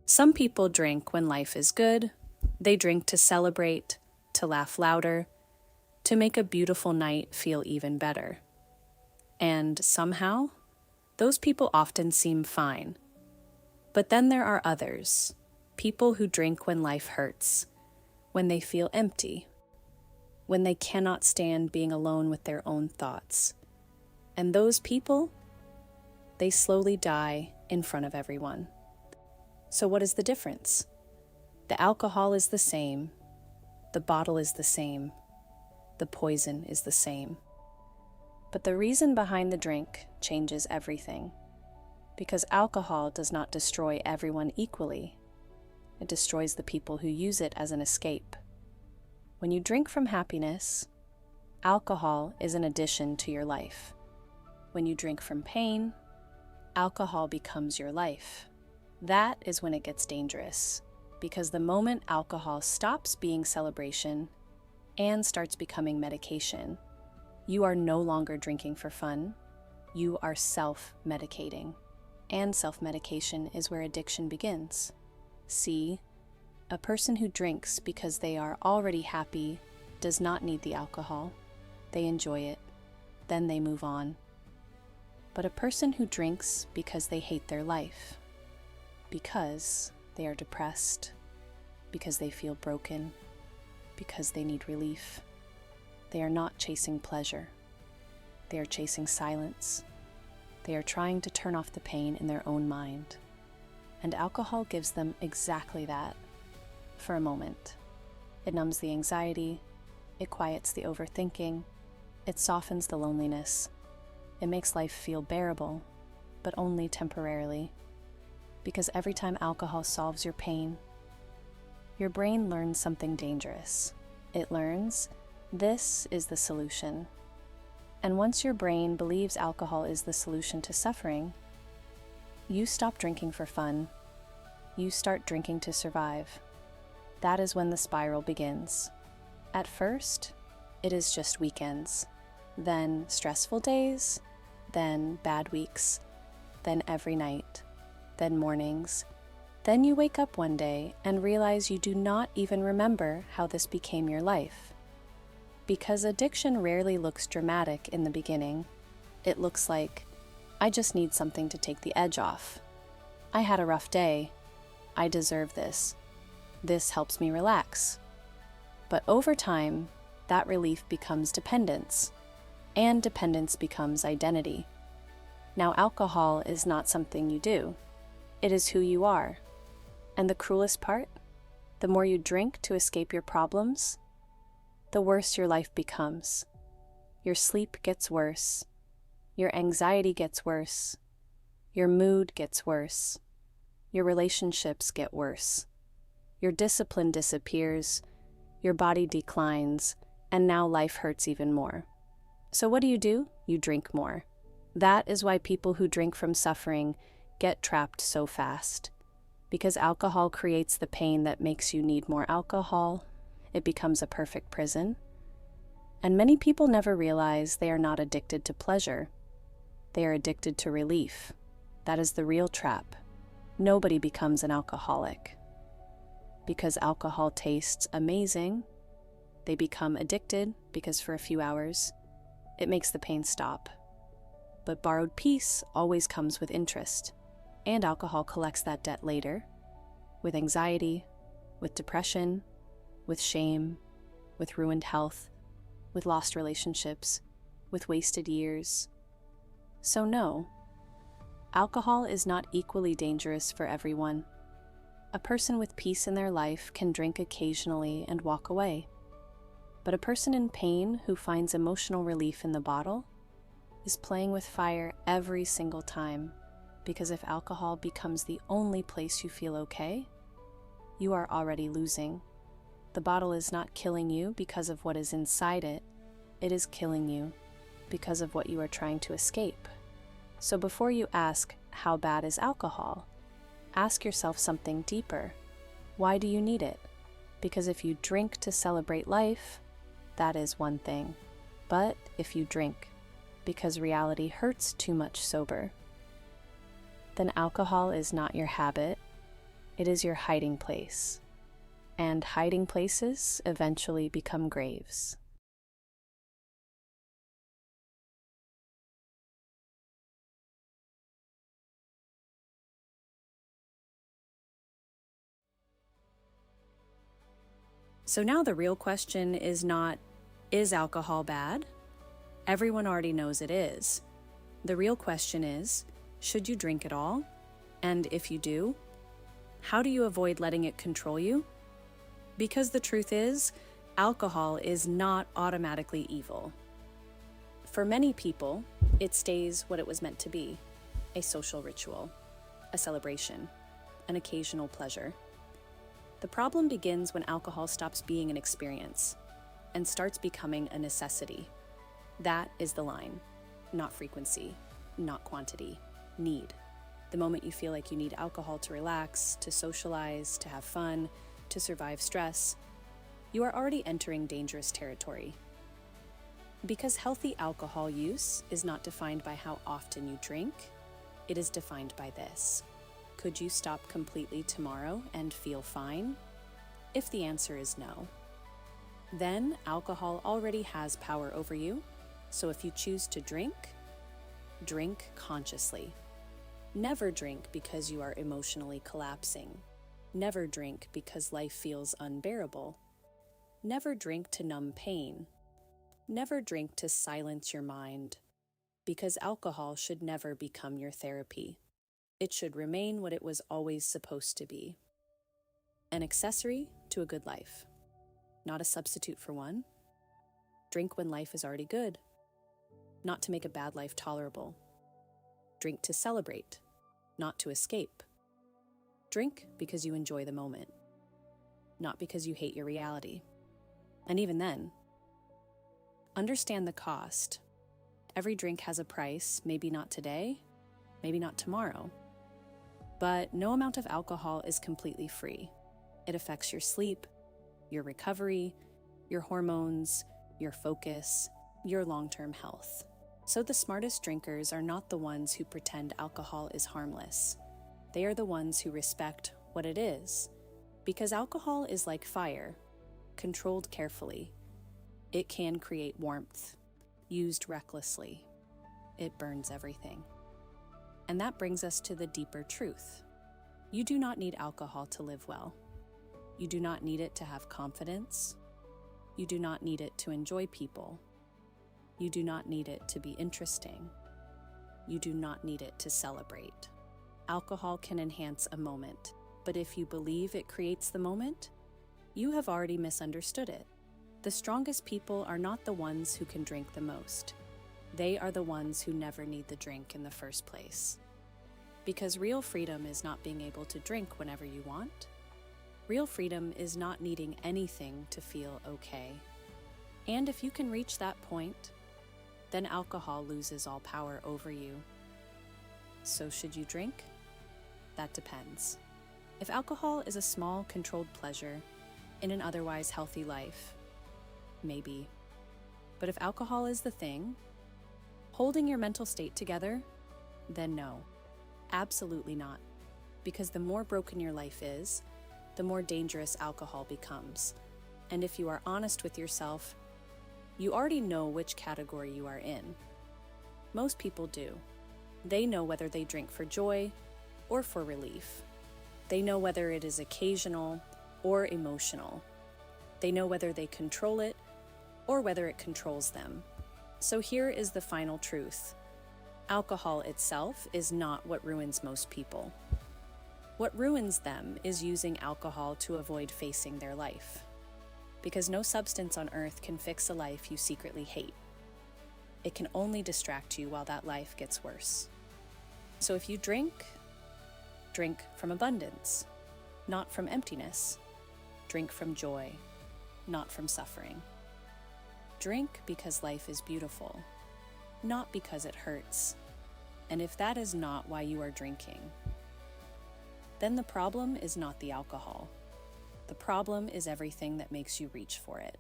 Some people drink when life is good. They drink to celebrate, to laugh louder, to make a beautiful night feel even better. And somehow, those people often seem fine. But then there are others, people who drink when life hurts, when they feel empty, when they cannot stand being alone with their own thoughts. And those people, they slowly die in front of everyone. So what is the difference? The alcohol is the same, the bottle is the same, the poison is the same. But the reason behind the drink changes everything. Because alcohol does not destroy everyone equally. It destroys the people who use it as an escape. When you drink from happiness, alcohol is an addition to your life. When you drink from pain, alcohol becomes your life. That is when it gets dangerous, because the moment alcohol stops being celebration and starts becoming medication, you are no longer drinking for fun, you are self-medicating. And self-medication is where addiction begins. See, a person who drinks because they are already happy does not need the alcohol. They enjoy it, then they move on. But a person who drinks because they hate their life, because they are depressed, because they feel broken, because they need relief, they are not chasing pleasure. They are chasing silence. They are trying to turn off the pain in their own mind. And alcohol gives them exactly that, for a moment. It numbs the anxiety, it quiets the overthinking, it softens the loneliness. It makes life feel bearable, but only temporarily. Because every time alcohol solves your pain, your brain learns something dangerous. It learns, this is the solution. And once your brain believes alcohol is the solution to suffering, you stop drinking for fun. You start drinking to survive. That is when the spiral begins. At first, it is just weekends, then stressful days, then bad weeks, then every night, then mornings. Then you wake up one day and realize you do not even remember how this became your life. Because addiction rarely looks dramatic in the beginning. It looks like, I just need something to take the edge off. I had a rough day. I deserve this. This helps me relax. But over time, that relief becomes dependence, and dependence becomes identity. Now, alcohol is not something you do. It is who you are. And the cruelest part, the more you drink to escape your problems, the worse your life becomes. Your sleep gets worse. Your anxiety gets worse. Your mood gets worse. Your relationships get worse. Your discipline disappears. Your body declines. And now life hurts even more. So what do? You drink more. That is why people who drink from suffering get trapped so fast. Because alcohol creates the pain that makes you need more alcohol. It becomes a perfect prison. And many people never realize they are not addicted to pleasure. They are addicted to relief. That is the real trap. Nobody becomes an alcoholic. Because alcohol tastes amazing, they become addicted because for a few hours, it makes the pain stop. But borrowed peace always comes with interest. And alcohol collects that debt later, with anxiety, with depression, with shame, with ruined health, with lost relationships, with wasted years. So no, alcohol is not equally dangerous for everyone. A person with peace in their life can drink occasionally and walk away. But a person in pain who finds emotional relief in the bottle is playing with fire every single time. Because if alcohol becomes the only place you feel okay, you are already losing. The bottle is not killing you because of what is inside it. It is killing you because of what you are trying to escape. So before you ask, how bad is alcohol? Ask yourself something deeper. Why do you need it? Because if you drink to celebrate life, that is one thing. But if you drink because reality hurts too much sober, then alcohol is not your habit, It is your hiding place, and hiding places eventually become graves. So now the real question is not, is alcohol bad? Everyone already knows it is. The real question is, should you drink at all? And if you do, how do you avoid letting it control you? Because the truth is, alcohol is not automatically evil. For many people, it stays what it was meant to be: a social ritual, a celebration, an occasional pleasure. The problem begins when alcohol stops being an experience and starts becoming a necessity. That is the line. Not frequency, not quantity, need. The moment you feel like you need alcohol to relax, to socialize, to have fun, to survive stress, you are already entering dangerous territory. Because healthy alcohol use is not defined by how often you drink, it is defined by this: could you stop completely tomorrow and feel fine? If the answer is no, then alcohol already has power over you. So if you choose to drink, drink consciously. Never drink because you are emotionally collapsing. Never drink because life feels unbearable. Never drink to numb pain. Never drink to silence your mind, because alcohol should never become your therapy. It should remain what it was always supposed to be: an accessory to a good life, not a substitute for one. Drink when life is already good, not to make a bad life tolerable. Drink to celebrate, not to escape. Drink because you enjoy the moment, not because you hate your reality. And even then, understand the cost. Every drink has a price, maybe not today, maybe not tomorrow. But no amount of alcohol is completely free. It affects your sleep, your recovery, your hormones, your focus, your long-term health. So the smartest drinkers are not the ones who pretend alcohol is harmless. They are the ones who respect what it is. Because alcohol is like fire, controlled carefully. It can create warmth. Used recklessly, it burns everything. And that brings us to the deeper truth. You do not need alcohol to live well. You do not need it to have confidence. You do not need it to enjoy people. You do not need it to be interesting. You do not need it to celebrate. Alcohol can enhance a moment, but if you believe it creates the moment, you have already misunderstood it. The strongest people are not the ones who can drink the most. They are the ones who never need the drink in the first place. Because real freedom is not being able to drink whenever you want. Real freedom is not needing anything to feel okay. And if you can reach that point, then alcohol loses all power over you. So should you drink? That depends. If alcohol is a small, controlled pleasure in an otherwise healthy life, maybe. But if alcohol is the thing, holding your mental state together, then no, absolutely not. Because the more broken your life is, the more dangerous alcohol becomes. And if you are honest with yourself, you already know which category you are in. Most people do. They know whether they drink for joy or for relief. They know whether it is occasional or emotional. They know whether they control it or whether it controls them. So here is the final truth. Alcohol itself is not what ruins most people. What ruins them is using alcohol to avoid facing their life. Because no substance on earth can fix a life you secretly hate. It can only distract you while that life gets worse. So if you drink, drink from abundance, not from emptiness. Drink from joy, not from suffering. Drink because life is beautiful, not because it hurts. And if that is not why you are drinking, then the problem is not the alcohol. The problem is everything that makes you reach for it.